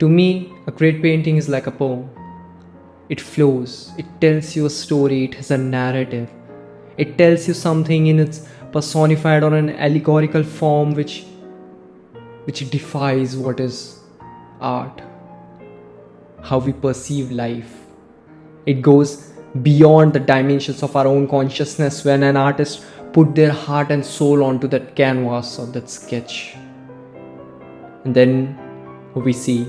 To me, a great painting is like a poem. It flows, it tells you a story, it has a narrative. It tells you something in its personified or an allegorical form which defies what is art, how we perceive life. It goes beyond the dimensions of our own consciousness when an artist put their heart and soul onto that canvas or that sketch. And then we see.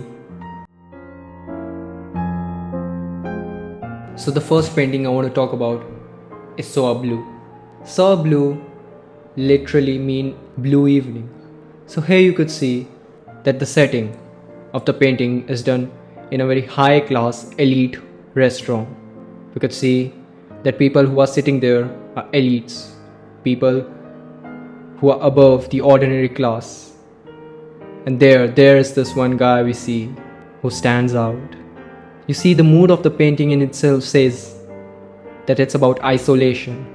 So the first painting I want to talk about is Soir Bleu. Soir Bleu literally mean blue evening. So here you could see that the setting of the painting is done in a very high class elite restaurant. We could see that people who are sitting there are elites, people who are above the ordinary class. And there is this one guy we see who stands out. You see, the mood of the painting in itself says that it's about isolation.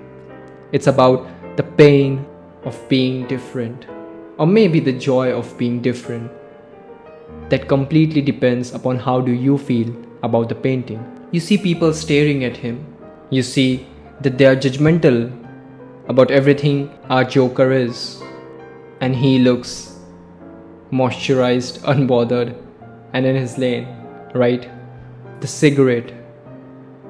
It's about the pain of being different, or maybe the joy of being different. That completely depends upon how do you feel about the painting. You see people staring at him. You see that they are judgmental about everything our Joker is. And he looks moisturized, unbothered, and in his lane, right? The cigarette,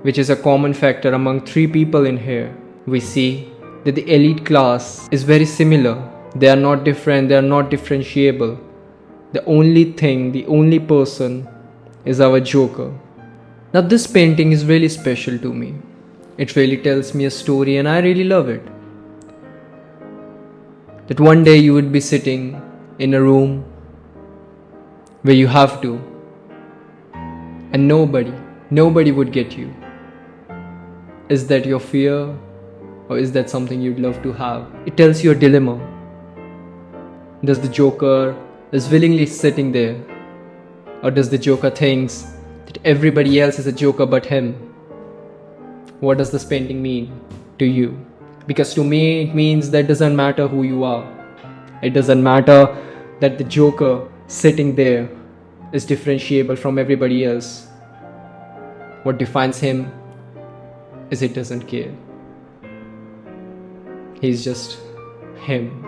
which is a common factor among three people in here. We see that the elite class is very similar. They are not different, they are not differentiable. The only thing, the only person is our Joker. Now this painting is really special to me. It really tells me a story and I really love it. That one day you would be sitting in a room where you have to, and nobody would get you. Is that your fear, or is that something you'd love to have? It tells you a dilemma. Does the Joker is willingly sitting there, or does the Joker thinks that everybody else is a Joker but him? What does this painting mean to you? Because to me it means that it doesn't matter who you are. It doesn't matter that the Joker sitting there is differentiable from everybody else. What defines him is he doesn't care. He's just him.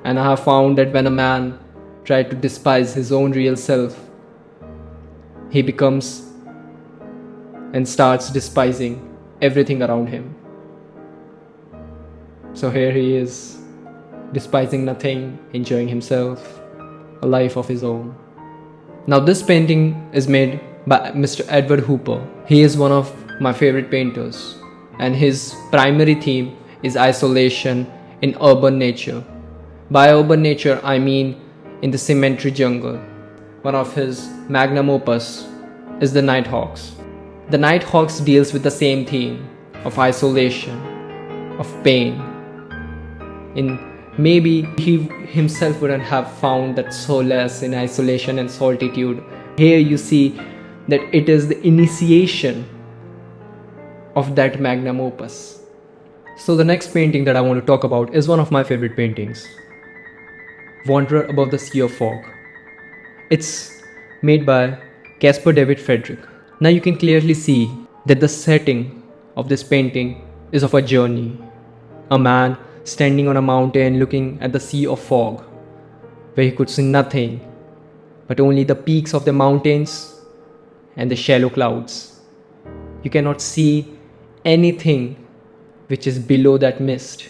And I have found that when a man tries to despise his own real self, he becomes and starts despising everything around him. So here he is, despising nothing, enjoying himself, a life of his own. Now this painting is made by Mr. Edward Hooper. He is one of my favorite painters, and his primary theme is isolation in urban nature. By urban nature I mean in the cemetery jungle. One of his magnum opus is the Nighthawks. The Nighthawks deals with the same theme of isolation, of pain. Maybe he himself wouldn't have found that solace in isolation and solitude. Here you see that it is the initiation of that magnum opus. So the next painting that I want to talk about is one of my favorite paintings, Wanderer Above the Sea of Fog. It's made by Caspar David Friedrich. Now you can clearly see that the setting of this painting is of a journey. A man standing on a mountain looking at the sea of fog, where he could see nothing but only the peaks of the mountains and the shallow clouds. You cannot see anything which is below that mist.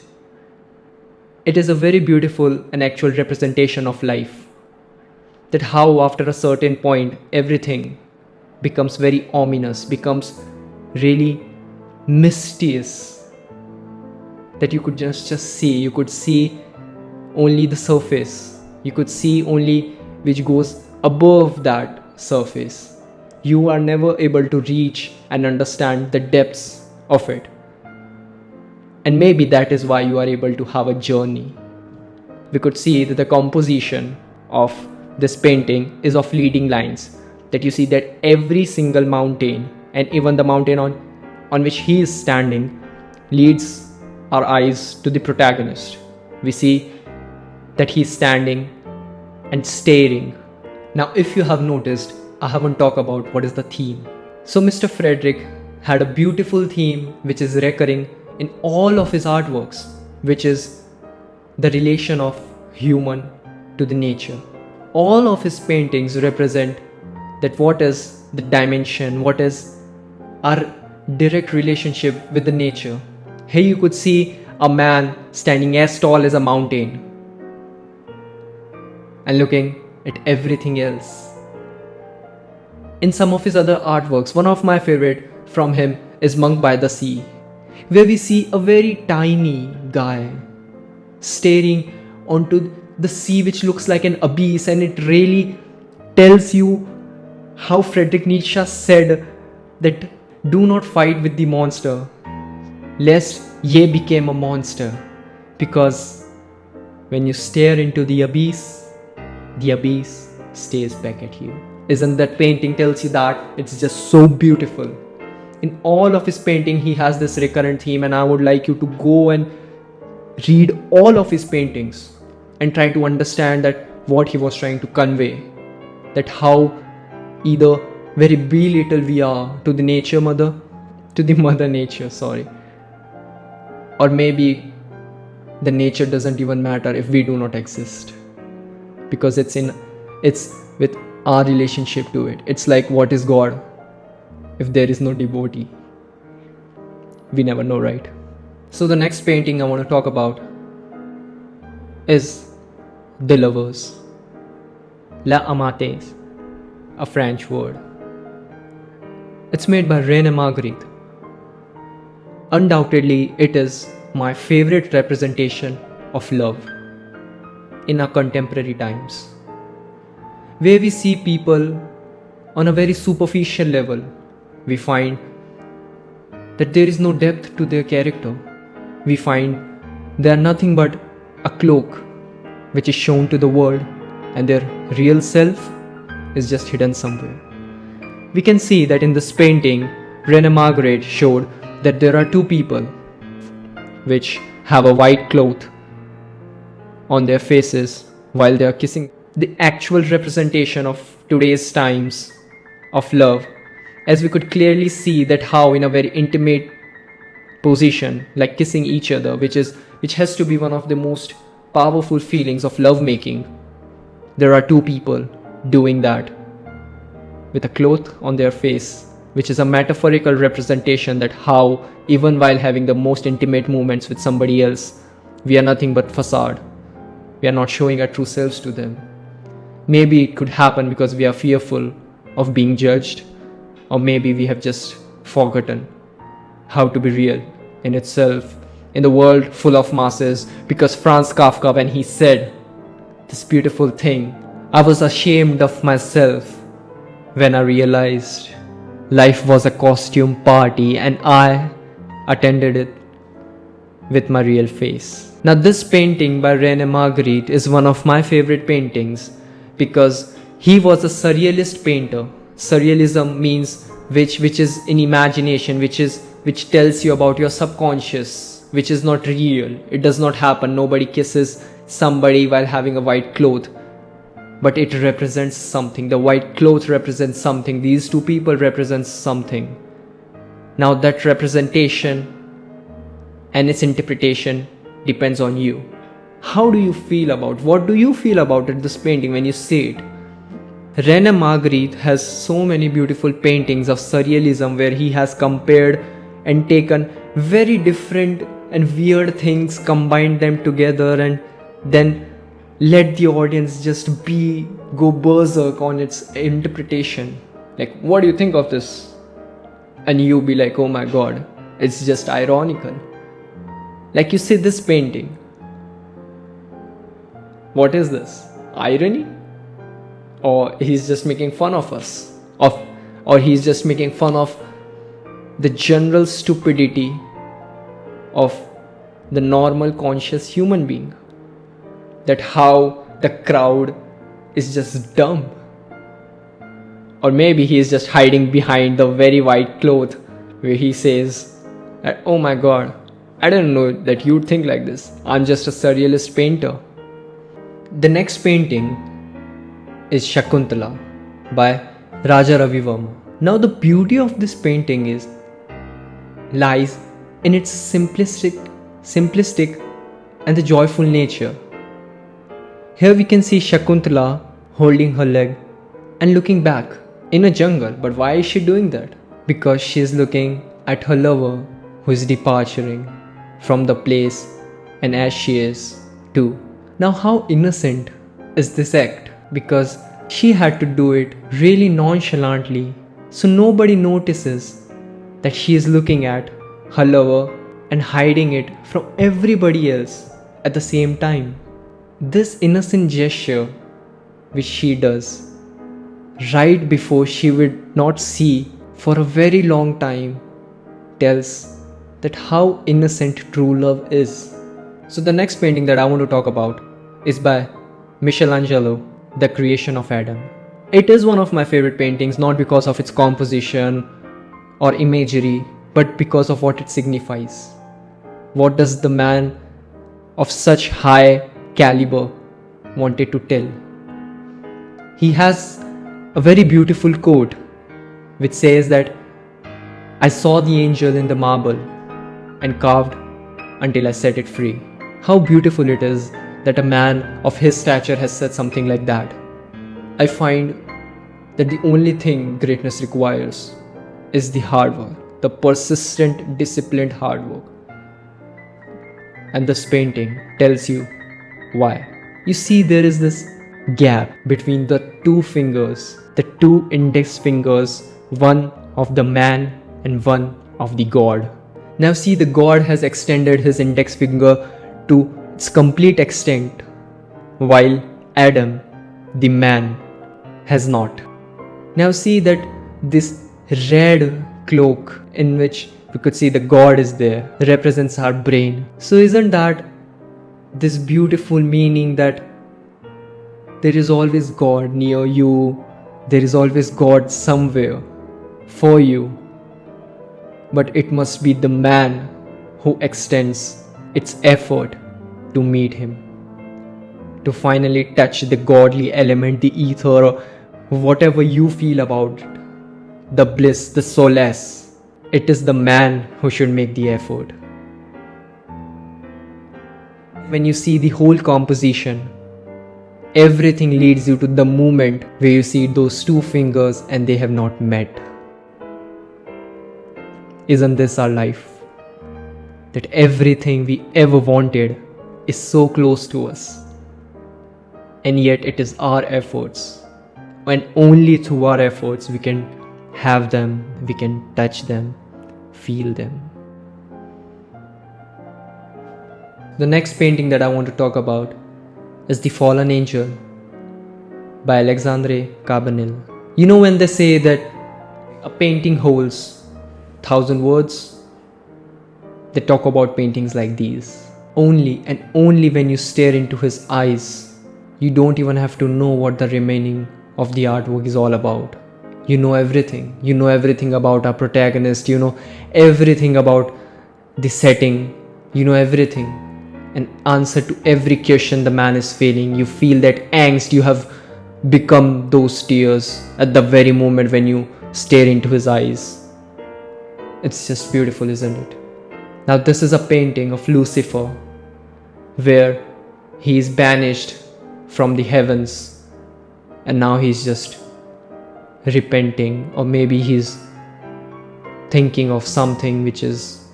It is a very beautiful and actual representation of life. That how after a certain point everything becomes very ominous, becomes really mysterious. That you could just see, you could see only the surface. You could see only which goes above that surface. You are never able to reach and understand the depths of it. And maybe that is why you are able to have a journey. We could see that the composition of this painting is of leading lines. That you see that every single mountain and even the mountain on which he is standing leads our eyes to the protagonist. We see that he is standing and staring Now, if you have noticed, I haven't talked about what is the theme. So Mr. Frederick had a beautiful theme which is recurring in all of his artworks, which is the relation of human to the nature. All of his paintings represent that what is the dimension, what is our direct relationship with the nature. Here you could see a man standing as tall as a mountain and looking at everything else. In some of his other artworks, one of my favorite from him is Monk by the Sea, where we see a very tiny guy staring onto the sea, which looks like an abyss, and it really tells you how Friedrich Nietzsche said that do not fight with the monster, lest ye become a monster, because when you stare into the abyss stares back at you. Isn't that painting tells you that? It's just so beautiful. In all of his painting, he has this recurrent theme, and I would like you to go and read all of his paintings and try to understand that what he was trying to convey, that how either very belittle we are to the mother nature, or maybe the nature doesn't even matter if we do not exist, because it's with our relationship to it. It's like, what is God if there is no devotee? We never know, right? So the next painting I want to talk about is The Lovers, La Amates, a French word. It's made by René Magritte. Undoubtedly, it is my favorite representation of love in our contemporary times, where we see people on a very superficial level. We find that there is no depth to their character. We find they are nothing but a cloak which is shown to the world, and their real self is just hidden somewhere. We can see that in this painting, René Magritte showed that there are two people which have a white cloth on their faces while they are kissing. The actual representation of today's times of love, as we could clearly see that how in a very intimate position, like kissing each other, which has to be one of the most powerful feelings of love making, there are two people doing that with a cloth on their face, which is a metaphorical representation that how even while having the most intimate moments with somebody else, we are nothing but facade. We are not showing our true selves to them. Maybe it could happen because we are fearful of being judged, or maybe we have just forgotten how to be real in itself in the world full of masses. Because Franz Kafka, when he said this beautiful thing, I was ashamed of myself when I realized life was a costume party and I attended it with my real face. Now this painting by René Magritte is one of my favorite paintings because he was a surrealist painter. Surrealism means which is in imagination, which tells you about your subconscious, which is not real. It does not happen. Nobody kisses somebody while having a white cloth, but it represents something. The white cloth represents something. These two people represent something. Now that representation and its interpretation depends on you. How do you feel about, what do you feel about it, this painting when you see it? René Magritte has so many beautiful paintings of surrealism where he has compared and taken very different and weird things, combined them together, and then let the audience just go berserk on its interpretation. Like, what do you think of this? And you be like, oh my god, it's just ironical. Like, you see this painting, what is this? Irony? Or he's just making fun of us? Or he's just making fun of the general stupidity of the normal conscious human being? That how the crowd is just dumb. Or maybe he is just hiding behind the very white cloth where he says that, oh my god, I didn't know that you'd think like this. I'm just a surrealist painter. The next painting is Shakuntala by Raja Ravi Verma. Now the beauty of this painting lies in its simplistic and the joyful nature. Here we can see Shakuntala holding her leg and looking back in a jungle. But why is she doing that? Because she is looking at her lover who is departing from the place, and as she is too. Now how innocent is this act? Because she had to do it really nonchalantly, so nobody notices that she is looking at her lover and hiding it from everybody else at the same time. This innocent gesture which she does right before she would not see for a very long time tells that how innocent true love is. So the next painting that I want to talk about is by Michelangelo, The Creation of Adam. It is one of my favorite paintings, not because of its composition or imagery, but because of what it signifies. What does the man of such high caliber wanted to tell? He has a very beautiful quote which says that I saw the angel in the marble and carved until I set it free. How beautiful it is that a man of his stature has said something like that. I find that the only thing greatness requires is the hard work, the persistent, disciplined hard work. And this painting tells you why. You see, there is this gap between the two fingers, the two index fingers, one of the man and one of the god. Now see, the god has extended his index finger to its complete extent, while Adam, the man, has not. Now see that this red cloak in which we could see the god is there represents our brain. So isn't that this beautiful meaning that there is always God near you, there is always God somewhere for you, but it must be the man who extends its effort to meet him, to finally touch the godly element, the ether, or whatever you feel about it, the bliss, the solace. It is the man who should make the effort. When you see the whole composition, everything leads you to the moment where you see those two fingers and they have not met. Isn't this our life? That everything we ever wanted is so close to us, and yet it is our efforts, and only through our efforts we can have them, we can touch them, feel them. The next painting that I want to talk about is The Fallen Angel by Alexandre Cabanel. You know, when they say that a painting holds 1,000 words, they talk about paintings like these. Only and only when you stare into his eyes, you don't even have to know what the remaining of the artwork is all about. You know everything. You know everything about our protagonist. You know everything about the setting. You know everything. An answer to every question the man is feeling. You feel that angst. You have become those tears at the very moment when you stare into his eyes. It's just beautiful, isn't it? Now this is a painting of Lucifer, where he is banished from the heavens and now he's just repenting, or maybe he's thinking of something which is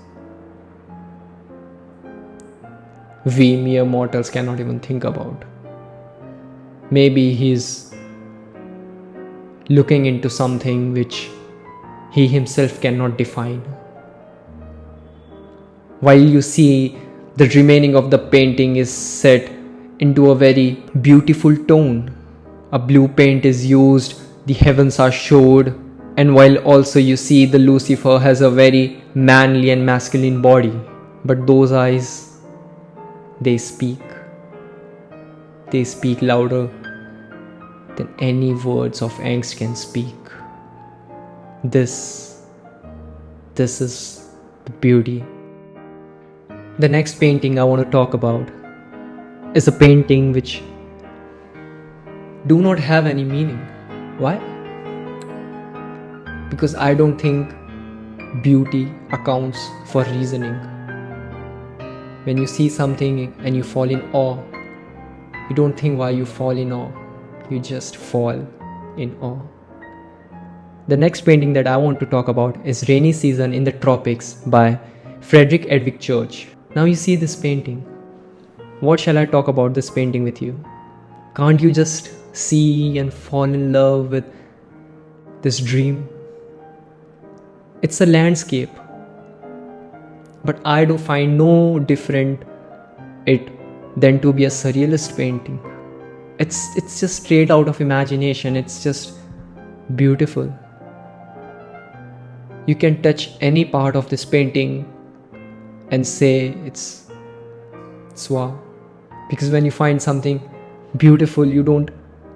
we mere mortals cannot even think about. Maybe he's looking into something which he himself cannot define. While you see the remaining of the painting is set into a very beautiful tone. A blue paint is used, the heavens are showed, and while also you see the Lucifer has a very manly and masculine body, but those eyes, they speak louder than any words of angst can speak. This is the beauty. The next painting I want to talk about is a painting which do not have any meaning. Why? Because I don't think beauty accounts for reasoning. When you see something and you fall in awe, you don't think why you fall in awe. You just fall in awe. The next painting that I want to talk about is Rainy Season in the Tropics by Frederick Edwig Church. Now you see this painting. What shall I talk about this painting with you? Can't you just see and fall in love with this dream? It's a landscape, but I do find no different it than to be a surrealist painting. It's just straight out of imagination. It's just beautiful. You can touch any part of this painting and say it's wow. Because when you find something beautiful, you don't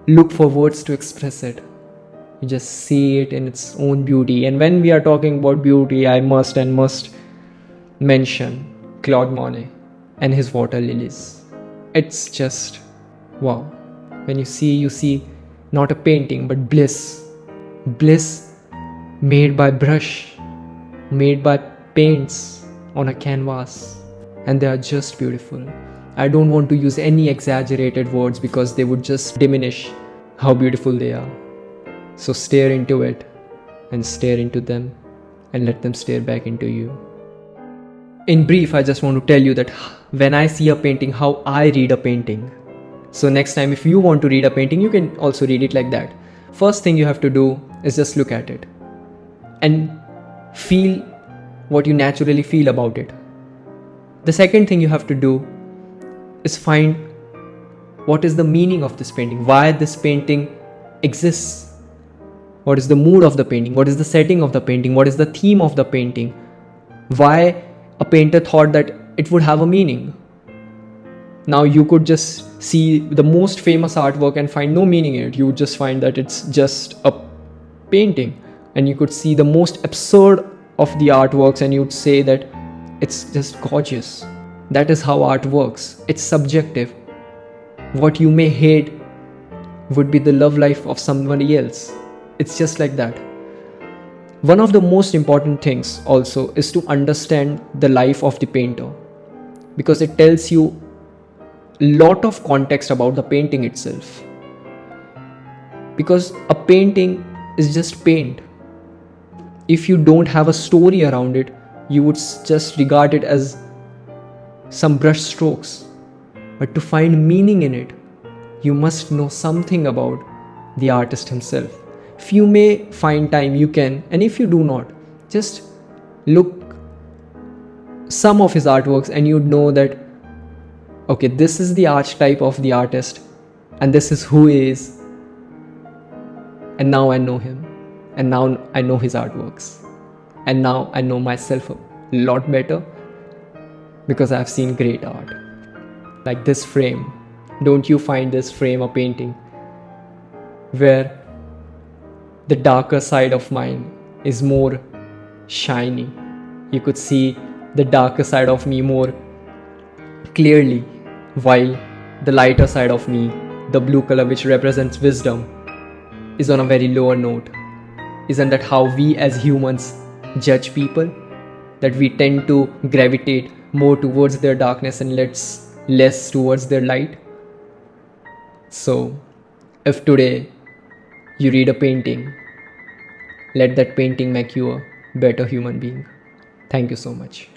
look for words to express it. You just see it in its own beauty. And when we are talking about beauty, I must mention Claude Monet and his water lilies. It's just wow. When you see not a painting but bliss. Bliss made by brush, made by paints on a canvas, and they are just beautiful. I don't want to use any exaggerated words because they would just diminish how beautiful they are. So stare into it and stare into them and let them stare back into you. In brief, I just want to tell you that when I see a painting, how I read a painting. So next time if you want to read a painting, you can also read it like that. First thing you have to do is just look at it and feel what you naturally feel about it. The second thing you have to do is find what is the meaning of this painting, why this painting exists, what is the mood of the painting, what is the setting of the painting, what is the theme of the painting, why a painter thought that it would have a meaning. Now you could just see the most famous artwork and find no meaning in it. You would just find that it's just a painting. And you could see the most absurd of the artworks and you'd say that it's just gorgeous. That is how art works. It's subjective. What you may hate would be the love life of somebody else. It's just like that. One of the most important things also is to understand the life of the painter, because it tells you a lot of context about the painting itself. Because a painting is just paint. If you don't have a story around it, you would just regard it as some brush strokes. But to find meaning in it, you must know something about the artist himself. If you may find time, you can, and if you do not, just look some of his artworks and you'd know that okay, this is the archetype of the artist and this is who he is, and now I know him, and now I know his artworks, and now I know myself a lot better because I've seen great art. Like this frame. Don't you find this frame a painting where the darker side of mine is more shiny? You could see the darker side of me more clearly, while the lighter side of me, the blue color which represents wisdom, is on a very lower note. Isn't that how we as humans judge people? That we tend to gravitate more towards their darkness and less towards their light? So, if today you read a painting, let that painting make you a better human being. Thank you so much.